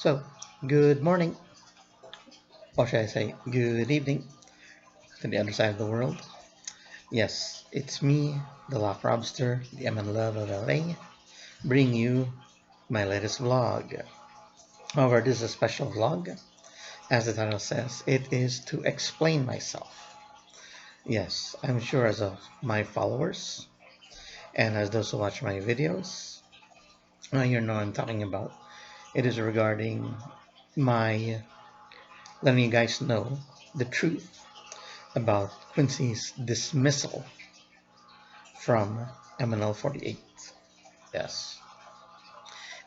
So, good morning, or should I say, good evening to the other side of the world. Yes, it's me, the Lock Robster, the M and Love of LA, bringing you my latest vlog. However, this is a special vlog. As the title says, it is to explain myself. Yes, I'm sure as of my followers and as those who watch my videos, you know what I'm talking about. It is regarding my letting you guys know the truth about Quincy's dismissal from MNL 48. Yes.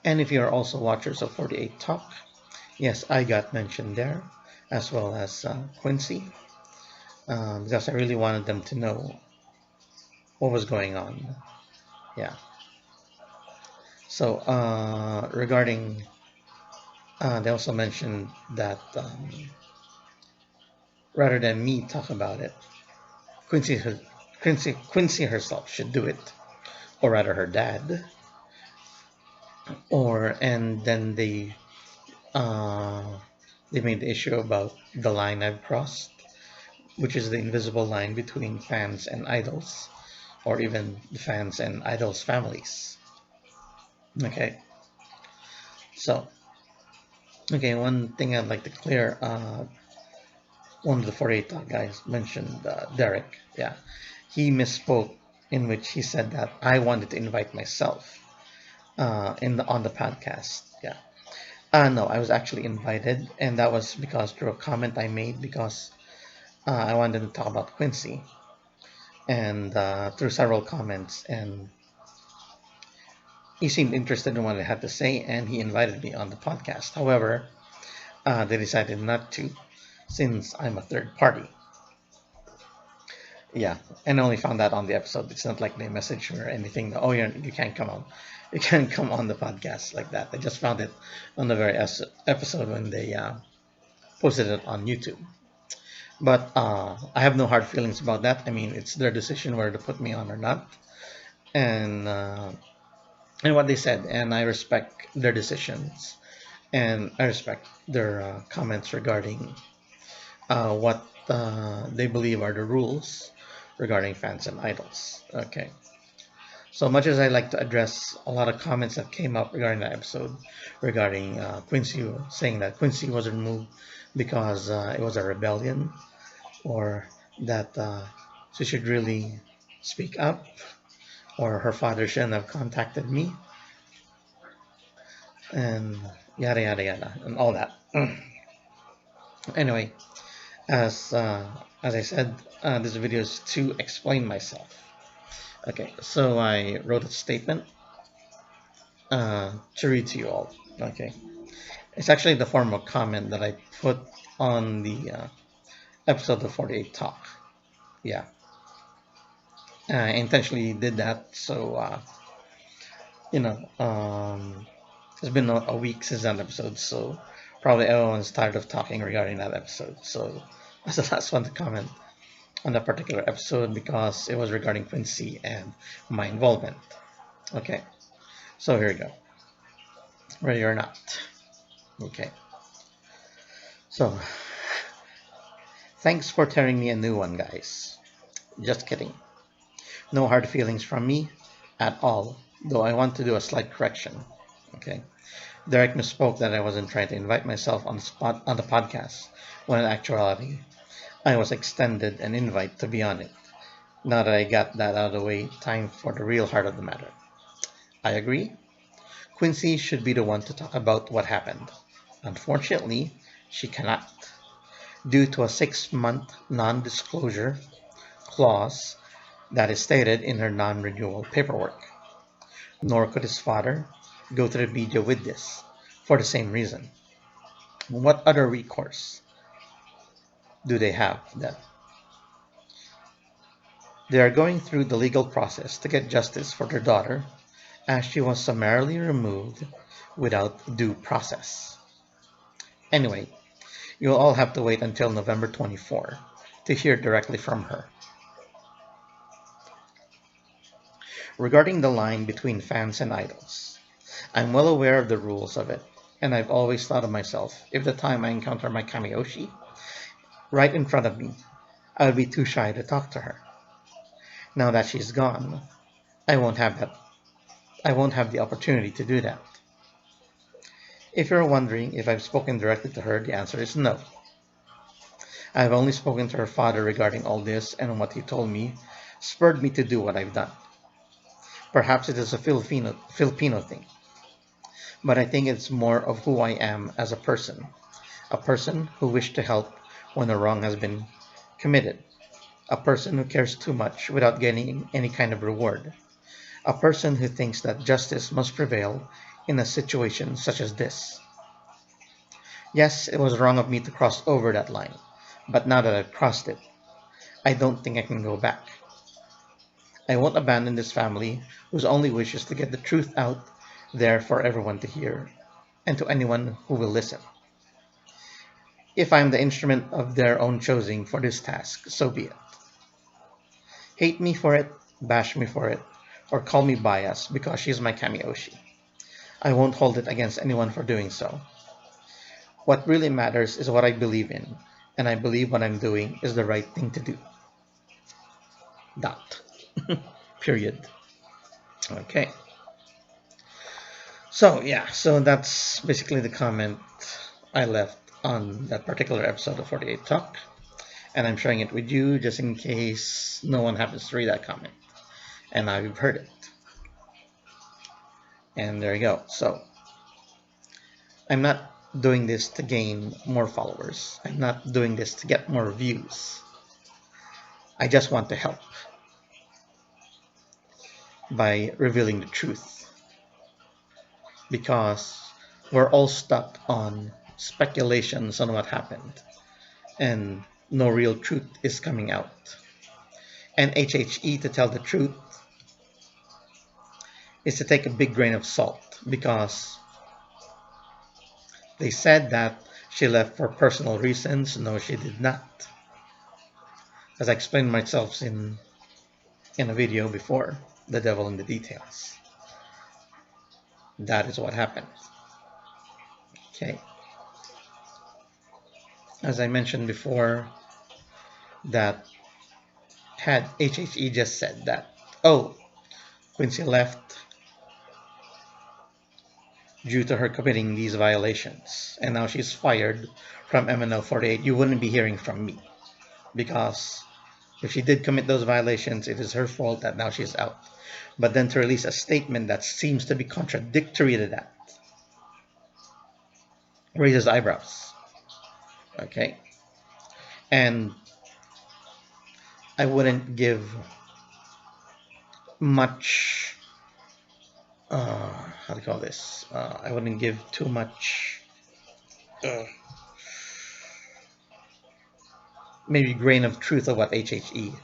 And if you're also watchers of 48 Talk, yes, I got mentioned there, as well as Quincy, because I really wanted them to know what was going on. Yeah. So, regarding, they also mentioned that rather than me talk about it, Quincy, Quincy herself should do it, or rather her dad, and then uh, they made the issue about the line I've crossed, which is the invisible line between fans and idols, or even the fans and idols' families. Okay, so okay, one thing I'd like to clear. One of the 48 Talk guys mentioned Derek. Yeah, he misspoke in which he said that I wanted to invite myself on the podcast. Yeah. No, I was actually invited, and that was because through a comment I made because I wanted to talk about Quincy, and through several comments, and he seemed interested in what I had to say, and he invited me on the podcast. However, they decided not to, since I'm a third party. Yeah, and I only found that on the episode. It's not like they messaged me or anything. Oh, you can't come on. You can't come on the podcast like that. I just found it on the very episode when they posted it on YouTube. But I have no hard feelings about that. I mean, it's their decision whether to put me on or not, and what they said, and I respect their decisions, and I respect their comments regarding what they believe are the rules regarding fans and idols. Okay. So much as I like to address a lot of comments that came up regarding that episode, regarding Quincy saying that Quincy was removed because it was a rebellion, or that she should really speak up, or her father shouldn't have contacted me, and yada yada yada, and all that. Anyway, as uh, as I said, this video is to explain myself. Okay, so I wrote a statement to read to you all. Okay, it's actually the form of comment that I put on the episode of 48 Talk. Yeah, I intentionally did that so you know, it's been a week since that episode, so probably everyone's tired of talking regarding that episode. So I was the last one to comment on that particular episode because it was regarding Quincy and my involvement. Okay, so here we go. Ready or not? Okay. So, thanks for tearing me a new one, guys. Just kidding. No hard feelings from me at all, though I want to do a slight correction. Okay. Derek misspoke that I wasn't trying to invite myself on the spot on the podcast, when in actuality, I was extended an invite to be on it. Now that I got that out of the way, time for the real heart of the matter. I agree. Quincy should be the one to talk about what happened. Unfortunately, she cannot, due to a 6-month non-disclosure clause that is stated in her non-renewal paperwork. Nor could his father go to the media with this, for the same reason. What other recourse do they have then? They are going through the legal process to get justice for their daughter, as she was summarily removed without due process. Anyway, you'll all have to wait until November 24 to hear directly from her. Regarding the line between fans and idols, I'm well aware of the rules of it. And I've always thought of myself, if the time I encounter my Kamiyoshi right in front of me, I would be too shy to talk to her. Now that she's gone, I won't have that. I won't have the opportunity to do that. If you're wondering if I've spoken directly to her, the answer is no. I've only spoken to her father regarding all this, and what he told me spurred me to do what I've done. Perhaps it is a Filipino thing, but I think it's more of who I am as a person who wished to help when a wrong has been committed, a person who cares too much without getting any kind of reward, a person who thinks that justice must prevail in a situation such as this. Yes, it was wrong of me to cross over that line, but now that I've crossed it, I don't think I can go back. I won't abandon this family whose only wish is to get the truth out there for everyone to hear and to anyone who will listen. If I am the instrument of their own choosing for this task, so be it. Hate me for it, bash me for it, or call me biased because she's my Kamioshi. I won't hold it against anyone for doing so. What really matters is what I believe in, and I believe what I'm doing is the right thing to do. Dot. Period. Okay. So that's basically the comment I left on that particular episode of 48 Talk, and I'm sharing it with you just in case no one happens to read that comment, and now you've heard it. And there you go. So I'm not doing this to gain more followers. I'm not doing this to get more views. I just want to help by revealing the truth because we're all stuck on speculations on what happened and no real truth is coming out. And HHE, to tell the truth, is to take a big grain of salt because they said that she left for personal reasons. No, she did not. As I explained myself in a video before, the devil in the details. That is what happened. Okay. As I mentioned before, that had HHE just said that, oh, Quincy left due to her committing these violations, and now she's fired from MNL 48, you wouldn't be hearing from me. Because if she did commit those violations, it is her fault that now she's out. But then to release a statement that seems to be contradictory to that raises eyebrows. Okay? And I wouldn't give much, how do you call this? I wouldn't give too much, maybe grain of truth of what HHE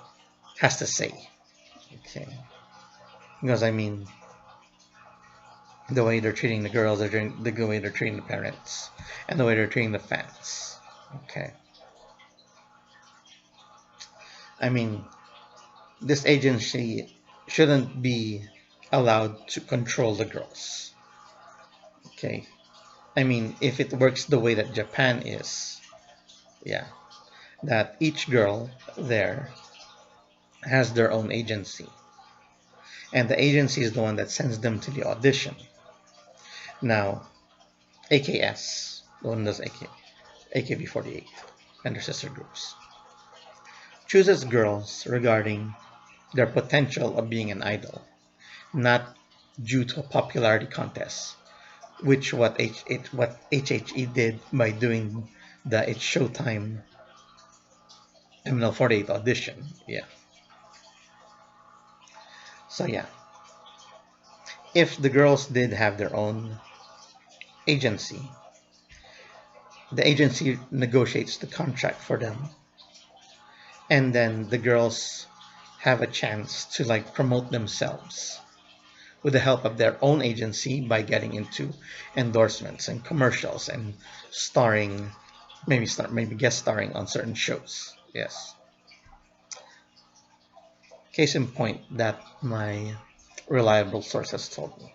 has to say. Okay? Because I mean, the way they're treating the girls, the way they're treating the parents, and the way they're treating the fans. Okay. I mean, this agency shouldn't be allowed to control the girls. Okay. I mean, if it works the way that Japan is, yeah, that each girl there has their own agency. And the agency is the one that sends them to the audition. Now, AKS, the one that does AKB48, and their sister groups, chooses girls regarding their potential of being an idol, not due to a popularity contest, which what HHE did by doing the It's Showtime MNL48 audition. Yeah. So yeah, if the girls did have their own agency, the agency negotiates the contract for them, and then the girls have a chance to like promote themselves with the help of their own agency by getting into endorsements and commercials and starring, maybe guest starring on certain shows. Yes. Case in point that my reliable source has told me.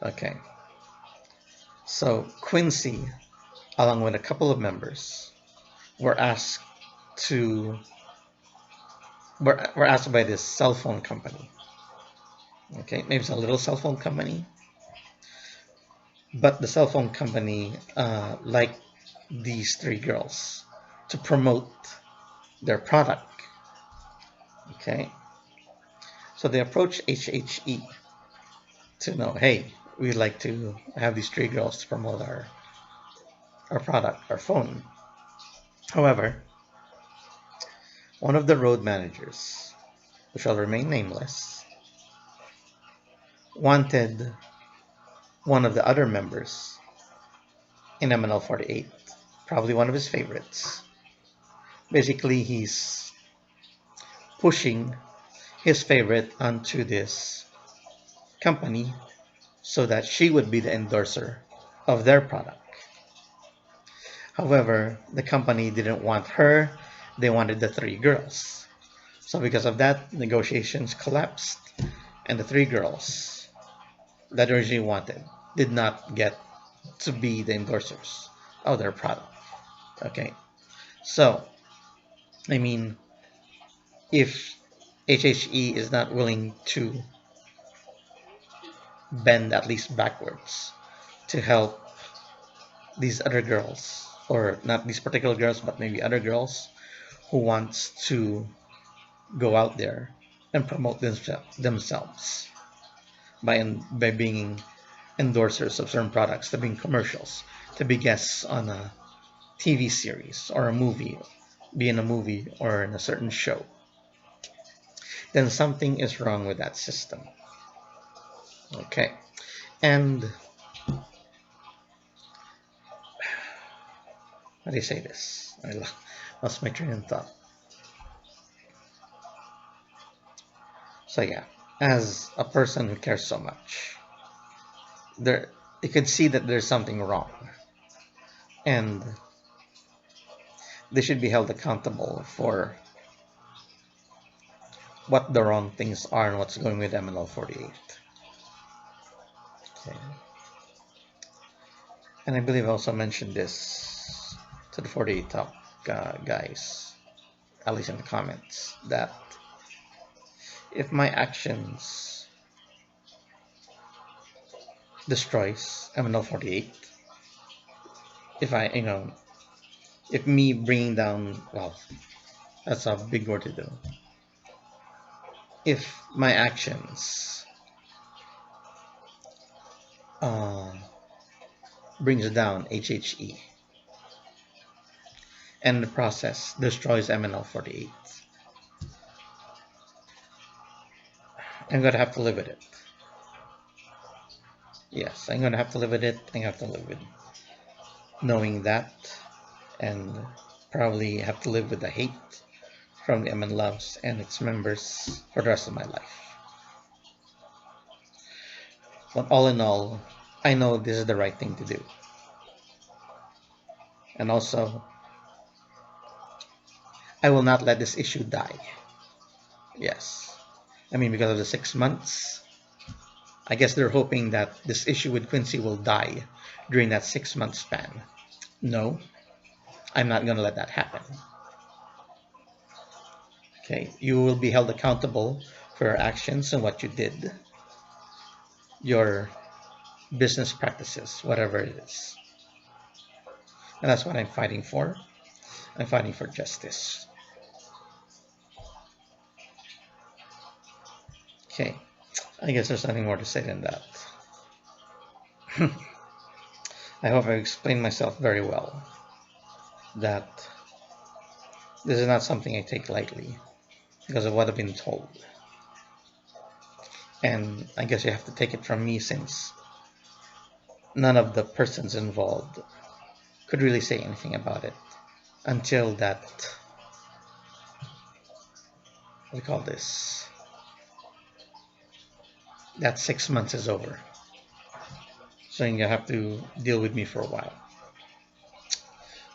Okay. So Quincy, along with a couple of members, were asked to were asked by this cell phone company. Okay, maybe it's a little cell phone company, but the cell phone company liked these three girls to promote their product. Okay, so they approached HHE to know, hey, we'd like to have these three girls to promote our product, our phone. However, one of the road managers, who shall remain nameless, wanted one of the other members in MNL 48, probably one of his favorites. Basically, he's pushing his favorite onto this company so that she would be the endorser of their product. However, the company didn't want her, they wanted the three girls. So because of that, negotiations collapsed, and the three girls that originally wanted did not get to be the endorsers of their product. Okay, so I mean, if HHE is not willing to bend at least backwards to help these other girls, or not these particular girls, but maybe other girls who wants to go out there and promote themselves by being endorsers of certain products, to being commercials, to be guests on a TV series or a movie, be in a movie or in a certain show, then something is wrong with that system. Okay, and how do you say this? I lost my train of thought. So yeah, as a person who cares so much, there you could see that there's something wrong, and they should be held accountable for what the wrong things are and what's going with MNL 48. Okay. And I believe I also mentioned this to the 48 Talk guys, at least in the comments, that if my actions destroys MNL 48, if I, if me bringing down, well, that's a big word to do. If my actions uh, brings down HHE and in the process destroys MNL 48, I'm gonna have to live with it. Yes, I'm gonna have to live with it. I have to live with knowing that, and probably have to live with the hate from the MN Loves and its members for the rest of my life. But all in all, I know this is the right thing to do. And also, I will not let this issue die. Yes. I mean, because of the 6 months, I guess they're hoping that this issue with Quincy will die during that 6 month span. No, I'm not going to let that happen. Okay, you will be held accountable for your actions and what you did, your business practices, whatever it is. And that's what I'm fighting for. I'm fighting for justice. Okay, I guess there's nothing more to say than that. I hope I explained myself very well, that this is not something I take lightly because of what I've been told. And I guess you have to take it from me, since none of the persons involved could really say anything about it until that, what do you call this, that 6 months is over. So you have to deal with me for a while.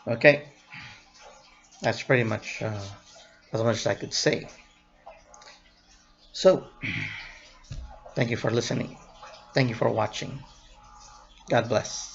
Okay, that's pretty much as much as I could say. So, thank you for listening. Thank you for watching. God bless.